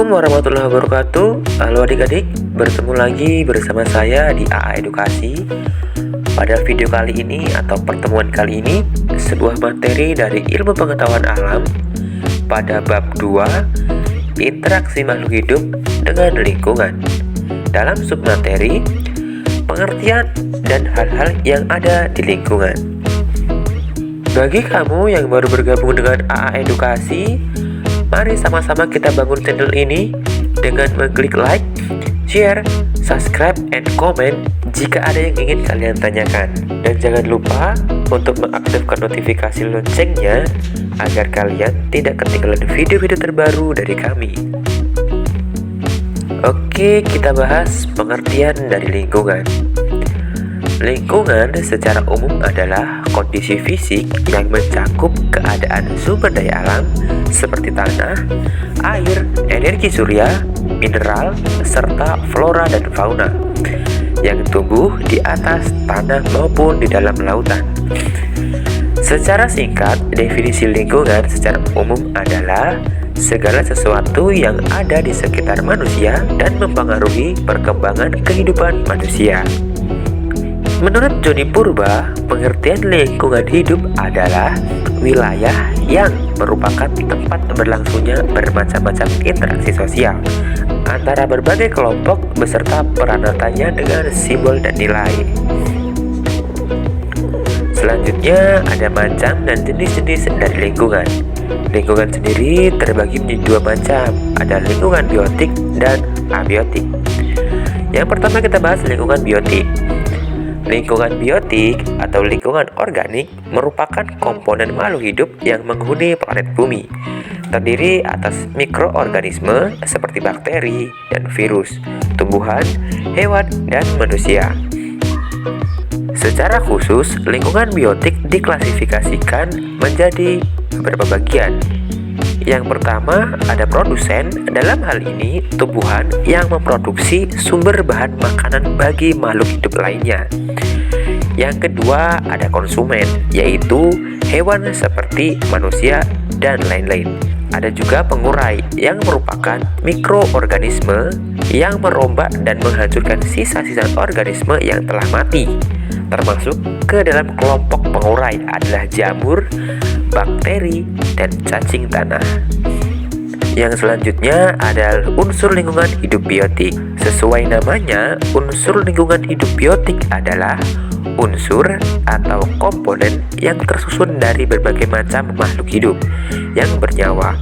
Assalamualaikum warahmatullahi wabarakatuh. Halo adik-adik, bertemu lagi bersama saya di AA Edukasi. Pada video kali ini atau pertemuan kali ini, sebuah materi dari ilmu pengetahuan alam pada bab 2, interaksi makhluk hidup dengan lingkungan. Dalam submateri, pengertian dan hal-hal yang ada di lingkungan. Bagi kamu yang baru bergabung dengan AA Edukasi, mari sama-sama kita bangun channel ini dengan mengklik like, share, subscribe, and comment jika ada yang ingin kalian tanyakan. Dan jangan lupa untuk mengaktifkan notifikasi loncengnya agar kalian tidak ketinggalan video-video terbaru dari kami. Oke, kita bahas pengertian dari lingkungan. Lingkungan secara umum adalah kondisi fisik yang mencakup keadaan sumber daya alam seperti tanah, air, energi surya, mineral, serta flora dan fauna yang tumbuh di atas tanah maupun di dalam lautan. Secara singkat, definisi lingkungan secara umum adalah segala sesuatu yang ada di sekitar manusia dan mempengaruhi perkembangan kehidupan manusia. Menurut Joni Purba, pengertian lingkungan hidup adalah wilayah yang merupakan tempat berlangsungnya bermacam-macam interaksi sosial antara berbagai kelompok beserta peranatanya dengan simbol dan nilai. Selanjutnya ada macam dan jenis-jenis dari lingkungan. Lingkungan sendiri terbagi menjadi dua macam, ada lingkungan biotik dan abiotik. Yang pertama kita bahas lingkungan biotik. Lingkungan biotik atau lingkungan organik merupakan komponen makhluk hidup yang menghuni planet bumi, terdiri atas mikroorganisme seperti bakteri dan virus, tumbuhan, hewan, dan manusia. Secara khusus, lingkungan biotik diklasifikasikan menjadi beberapa bagian. Yang pertama, ada produsen, dalam hal ini tumbuhan yang memproduksi sumber bahan makanan bagi makhluk hidup lainnya. Yang kedua, ada konsumen, yaitu hewan seperti manusia dan lain-lain. Ada juga pengurai yang merupakan mikroorganisme yang merombak dan menghancurkan sisa-sisa organisme yang telah mati. Termasuk ke dalam kelompok pengurai adalah jamur, bakteri, dan cacing tanah. Yang selanjutnya adalah unsur lingkungan hidup biotik. Sesuai namanya, unsur lingkungan hidup biotik adalah unsur atau komponen yang tersusun dari berbagai macam makhluk hidup yang bernyawa,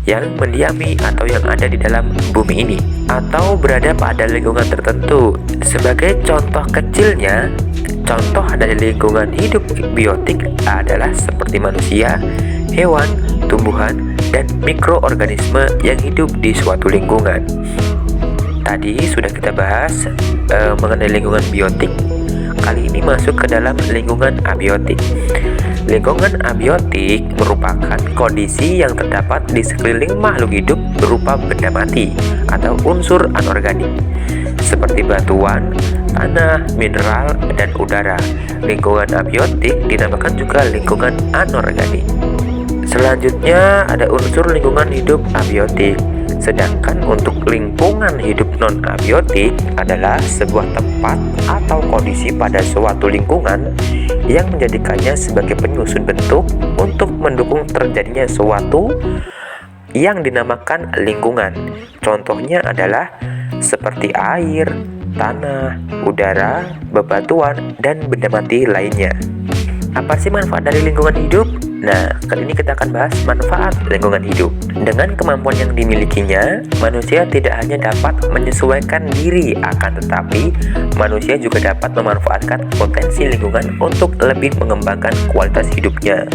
yang mendiami atau yang ada di dalam bumi ini, atau berada pada lingkungan tertentu. Sebagai contoh kecilnya, contoh dari lingkungan hidup biotik adalah seperti manusia, hewan, tumbuhan, dan mikroorganisme yang hidup di suatu lingkungan. Tadi sudah kita bahas mengenai lingkungan biotik. Kali ini masuk ke dalam lingkungan abiotik. Lingkungan abiotik merupakan kondisi yang terdapat di sekeliling makhluk hidup berupa benda mati atau unsur anorganik seperti batuan, tanah, mineral, dan udara. Lingkungan abiotik dinamakan juga lingkungan anorganik. Selanjutnya ada unsur lingkungan hidup abiotik. Sedangkan untuk lingkungan hidup non-abiotik adalah sebuah tempat atau kondisi pada suatu lingkungan yang menjadikannya sebagai penyusun bentuk untuk mendukung terjadinya suatu yang dinamakan lingkungan. Contohnya adalah seperti air, tanah, udara, bebatuan, dan benda mati lainnya. Apa sih manfaat dari lingkungan hidup? Nah, kali ini kita akan bahas manfaat lingkungan hidup. Dengan kemampuan yang dimilikinya, manusia tidak hanya dapat menyesuaikan diri, akan tetapi manusia juga dapat memanfaatkan potensi lingkungan untuk lebih mengembangkan kualitas hidupnya.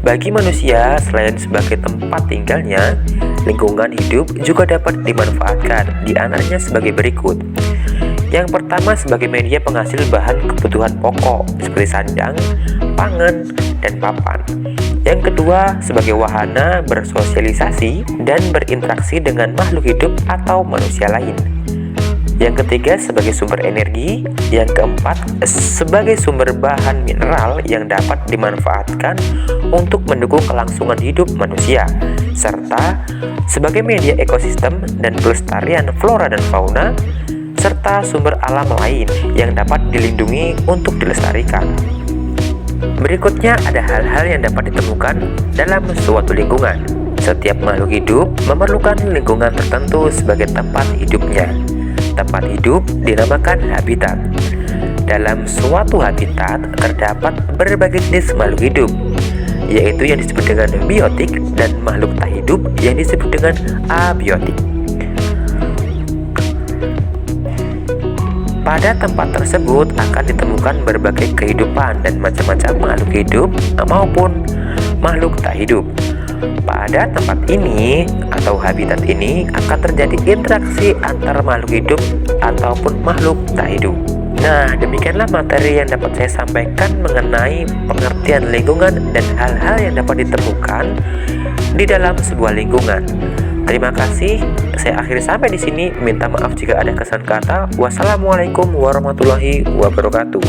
Bagi manusia, selain sebagai tempat tinggalnya, lingkungan hidup juga dapat dimanfaatkan, di antaranya sebagai berikut. Yang pertama, sebagai media penghasil bahan kebutuhan pokok seperti sandang, pangan, dan papan. Yang kedua, sebagai wahana bersosialisasi dan berinteraksi dengan makhluk hidup atau manusia lain. Yang ketiga, sebagai sumber energi. Yang keempat, sebagai sumber bahan mineral yang dapat dimanfaatkan untuk mendukung kelangsungan hidup manusia. serta sebagai media ekosistem dan pelestarian flora dan fauna, serta sumber alam lain yang dapat dilindungi untuk dilestarikan. Berikutnya ada hal-hal yang dapat ditemukan dalam suatu lingkungan. Setiap makhluk hidup memerlukan lingkungan tertentu sebagai tempat hidupnya. Tempat hidup dinamakan habitat. Dalam suatu habitat terdapat berbagai jenis makhluk hidup, yaitu yang disebut dengan biotik, dan makhluk tak hidup yang disebut dengan abiotik. Pada tempat tersebut akan ditemukan berbagai kehidupan dan macam-macam makhluk hidup maupun makhluk tak hidup. Pada tempat ini atau habitat ini akan terjadi interaksi antar makhluk hidup ataupun makhluk tak hidup. Nah, demikianlah materi yang dapat saya sampaikan mengenai pengertian lingkungan dan hal-hal yang dapat ditemukan di dalam sebuah lingkungan. Terima kasih. Saya akhiri sampai di sini. Minta maaf jika ada kesalahan kata. Wassalamualaikum warahmatullahi wabarakatuh.